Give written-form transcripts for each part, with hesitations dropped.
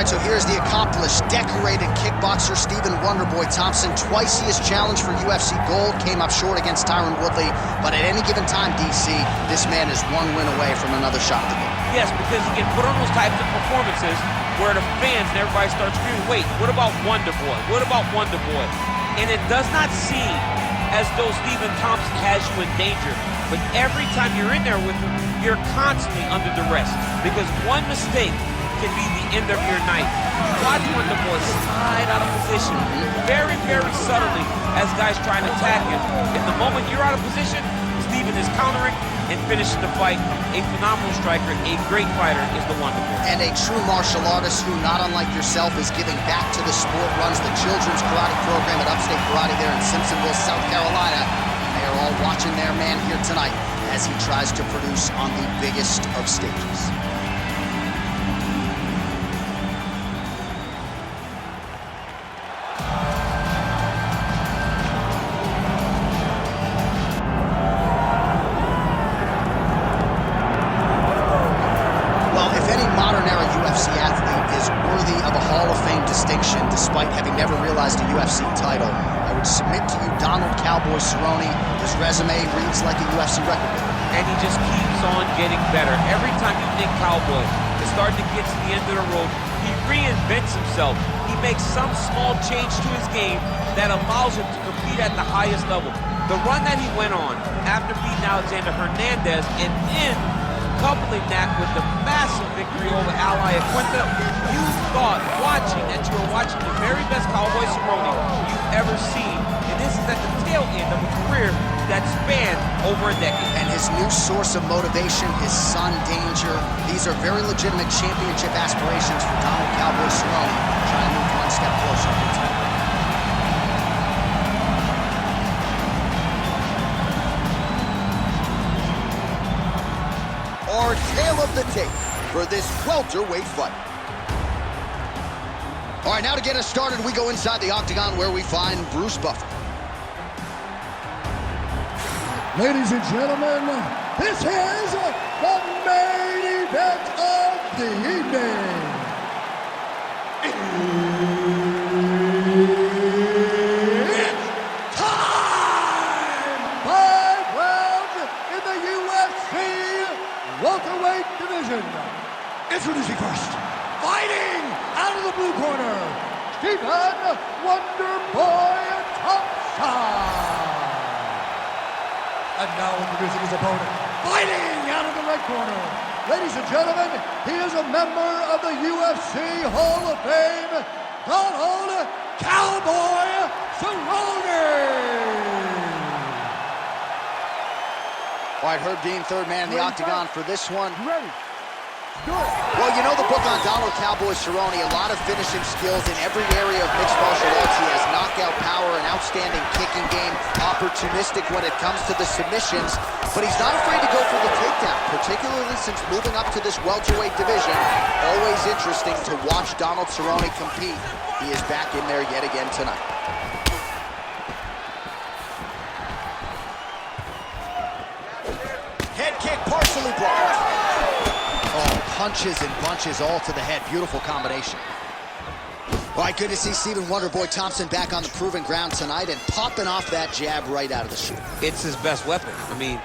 right, so here's the accomplished, decorated kickboxer Stephen Wonderboy Thompson. Twice he has challenged for UFC gold, came up short against Tyron Woodley, but at any given time, DC, this man is one win away from another shot at the gold. Yes, because he can put on those types of performances where the fans and everybody starts screaming, wait, what about Wonderboy? What about Wonderboy? And it does not seem as though Stephen Thompson has you in danger, but every time you're in there with him, you're constantly under duress, because one mistake can be the end of your night. Watch Wonderboy slide out of position very, very subtly as guys trying to attack him. In the moment you're out of position, Stephen is countering and finishing the fight. A phenomenal striker, a great fighter is the Wonderboy. And a true martial artist who, not unlike yourself, is giving back to the sport, runs the children's karate program at Upstate Karate there in Simpsonville, South Carolina. They are all watching their man here tonight as he tries to produce on the biggest of stages. Despite having never realized a UFC title, I would submit to you Donald Cowboy Cerrone. His resume reads like a UFC record. And he just keeps on getting better. Every time you think Cowboy is starting to get to the end of the road, he reinvents himself. He makes some small change to his game that allows him to compete at the highest level. The run that he went on after beating Alexander Hernandez and then coupling that with the massive victory over Ally Aquinta, you thought watching that you were watching the very best Cowboy Cerrone you've ever seen. And this is at the tail end of a career that spanned over a decade. And his new source of motivation, his son Danger, these are very legitimate championship aspirations for Donald Cowboy Cerrone, trying to move one step closer to the title. Our tale of the tape for this welterweight fight. All right, now to get us started, we go inside the octagon where we find Bruce Buffer. Ladies and gentlemen, this is the main event of the evening. It's time! 5 rounds in the UFC welterweight division. Introducing first, fighting out of the blue corner, Stephen Wonderboy Thompson. And now introducing his opponent, fighting out of the red corner. Ladies and gentlemen, he is a member of the UFC Hall of Fame, Donald Cowboy Cerrone. All right, Herb Dean, third man in the octagon for this one. You ready? Good. Well, you know the book on Donald Cowboy Cerrone, a lot of finishing skills in every area of mixed martial arts. He has knockout power, an outstanding kicking game, opportunistic when it comes to the submissions, but he's not afraid to go for the takedown, particularly since moving up to this welterweight division. Always interesting to watch Donald Cerrone compete. He is back in there yet again tonight. Head kick partially blocked. Oh, punches and bunches all to the head. Beautiful combination. All right, good to see Stephen Wonderboy Thompson back on the proven ground tonight and popping off that jab right out of the chute. It's his best weapon. I mean,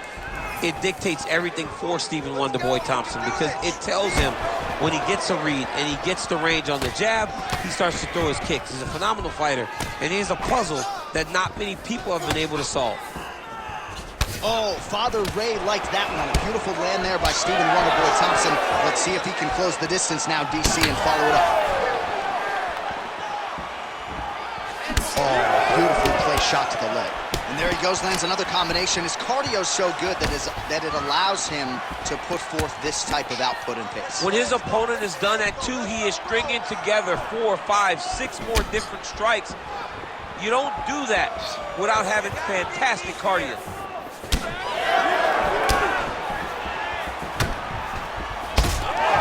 it dictates everything for Stephen Wonderboy Thompson because it tells him when he gets a read and he gets the range on the jab, he starts to throw his kicks. He's a phenomenal fighter, and he's a puzzle that not many people have been able to solve. Oh, Father Ray liked that one. A beautiful land there by Stephen Wonderboy Thompson. Let's see if he can close the distance now, DC, and follow it up. Oh, beautifully placed shot to the leg. And there he goes, lands another combination. His cardio is so good that it allows him to put forth this type of output and pace. When his opponent is done at 2, he is stringing together 4, 5, 6 more different strikes. You don't do that without having fantastic cardio.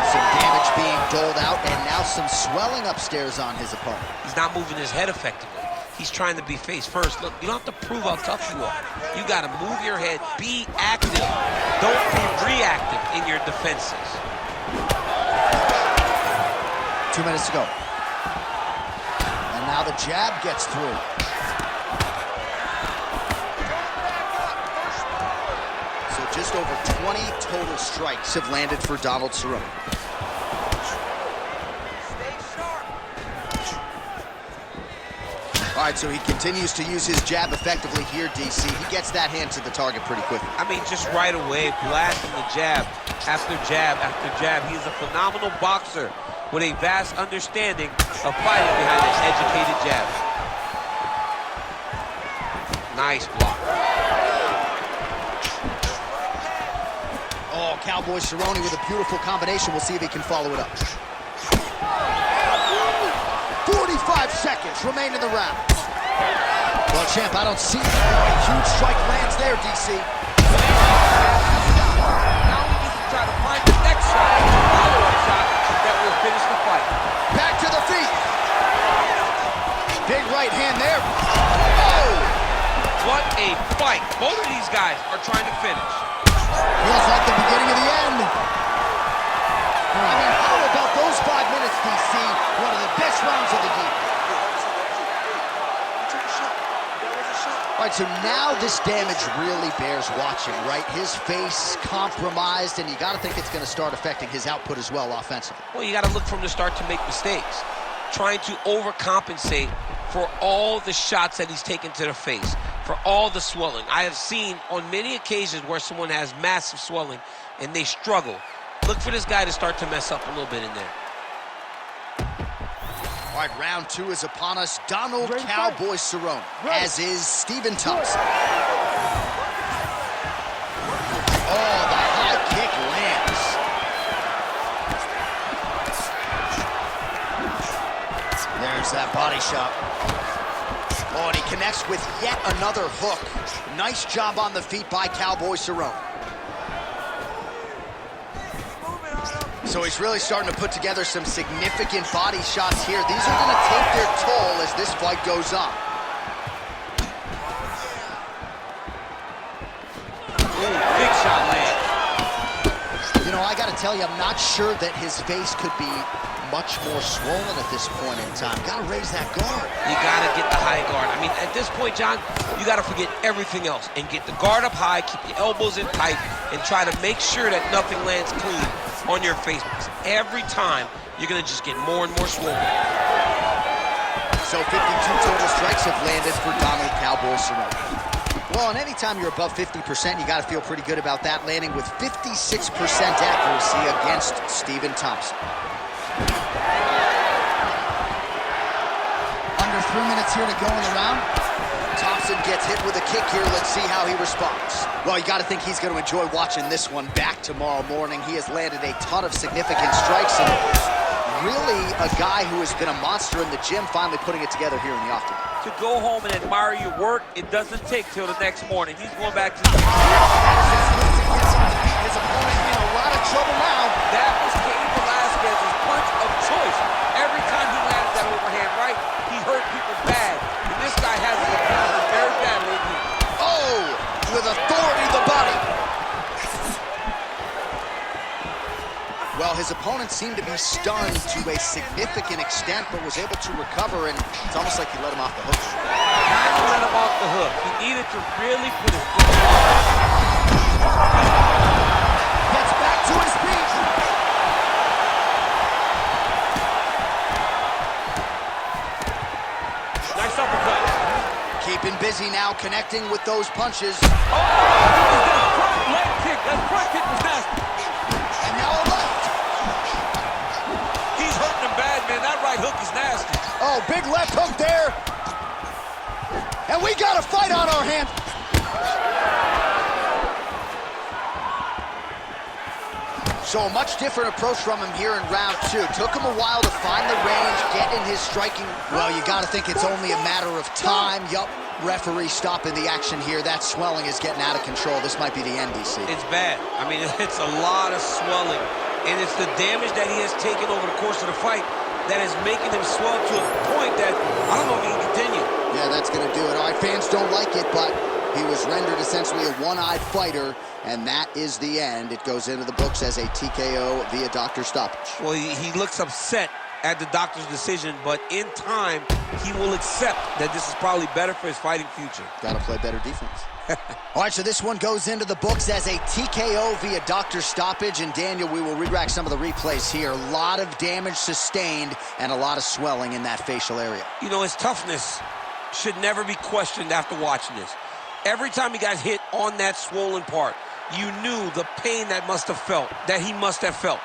Some damage being doled out, and now some swelling upstairs on his opponent. He's not moving his head effectively. He's trying to be face first. Look, you don't have to prove how tough you are. You got to move your head, be active. Don't be reactive in your defenses. 2 minutes to go. And now the jab gets through. So just over 20 total strikes have landed for Donald Cerrone. All right, so he continues to use his jab effectively here, DC. He gets that hand to the target pretty quickly. I mean, just right away, blasting the jab after jab after jab. He's a phenomenal boxer with a vast understanding of fighting behind an educated jab. Nice block. Oh, Cowboy Cerrone with a beautiful combination. We'll see if he can follow it up. 45 seconds remain in the round. Well, champ, I don't see a huge strike lands there, DC. Now he needs to try to find the next shot, the follow-up shot that will finish the fight. Back to the feet. Big right hand there. Oh! What a fight. Both of these guys are trying to finish. Feels like the beginning of the end. I mean, how about those 5 minutes, DC? One of the best rounds of the game. All right, so now this damage really bears watching, right? His face compromised, and you got to think it's going to start affecting his output as well offensively. Well, you got to look from the start to make mistakes. Trying to overcompensate for all the shots that he's taken to the face, for all the swelling. I have seen on many occasions where someone has massive swelling and they struggle. Look for this guy to start to mess up a little bit in there. All right, round 2 is upon us. Donald Cowboy Cerrone, as is Stephen Thompson. Oh, the high kick lands. There's that body shot. Oh, and he connects with yet another hook. Nice job on the feet by Cowboy Cerrone. So he's really starting to put together some significant body shots here. These are going to take their toll as this fight goes on. Ooh, big shot land. You know, I got to tell you, I'm not sure that his face could be much more swollen at this point in time. Got to raise that guard. You got to get the high guard. I mean, at this point, John, you got to forget everything else and get the guard up high, keep your elbows in tight, and try to make sure that nothing lands clean on your face, because every time you're going to just get more and more swollen. So 52 total strikes have landed for Donald Cowboy Cerrone. Well, and anytime you're above 50%, you got to feel pretty good about that, landing with 56% accuracy against Stephen Thompson. Under 3 minutes here to go in the round. Thompson gets hit with a kick here. Let's see how he responds. Well, you got to think he's going to enjoy watching this one back tomorrow morning. He has landed a ton of significant strikes, and really a guy who has been a monster in the gym, finally putting it together here in the octagon. To go home and admire your work, it doesn't take till the next morning. He's going back to the... His opponent in a lot of trouble now. That was Cain Velasquez's punch of choice. Every time he landed that overhand right, he hurt people bad. And this guy has it very badly. Oh, with authority, the body. Well, his opponent seemed to be stunned to a significant extent, but was able to recover, and it's almost like he let him off the hook. Kind of let him off the hook. He needed to really put his foot on. Gets back to his feet. Nice uppercut. Keeping busy now, connecting with those punches. Oh, that front leg kick. That front kick was nasty. And now a left. He's hurting him bad, man. That right hook is nasty. Oh, big left hook there. And we got a fight on our hands. So a much different approach from him here in round 2. Took him a while to find the range, get in his striking. Well, you got to think it's only a matter of time. Yup, referee stopping the action here. That swelling is getting out of control. This might be the end, DC. It's bad. I mean, it's a lot of swelling. And it's the damage that he has taken over the course of the fight that is making him swell to a point that I don't know if he can continue. Yeah, that's going to do it. All right, fans don't like it, but he was rendered essentially a one-eyed fighter, and that is the end. It goes into the books as a TKO via doctor stoppage. Well, he looks upset at the doctor's decision, but in time, he will accept that this is probably better for his fighting future. Got to play better defense. All right, so this one goes into the books as a TKO via doctor stoppage. And Daniel, we will re-rack some of the replays here. A lot of damage sustained and a lot of swelling in that facial area. You know, his toughness should never be questioned after watching this. Every time he got hit on that swollen part, you knew the pain that he must have felt.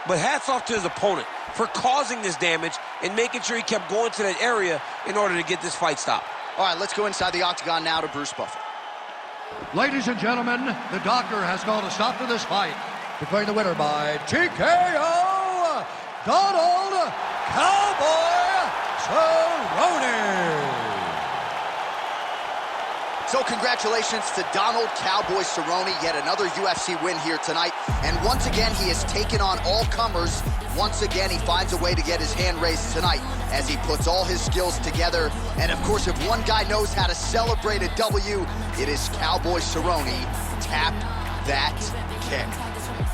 But hats off to his opponent for causing this damage and making sure he kept going to that area in order to get this fight stopped. All right, let's go inside the octagon now to Bruce Buffer. Ladies and gentlemen, the doctor has called a stop to this fight, declaring the winner by TKO, Donald Cowboy Cerrone. So congratulations to Donald Cowboy Cerrone, yet another UFC win here tonight. And once again, he has taken on all comers. Once again, he finds a way to get his hand raised tonight as he puts all his skills together. And of course, if one guy knows how to celebrate a W, it is Cowboy Cerrone. Tap that kick.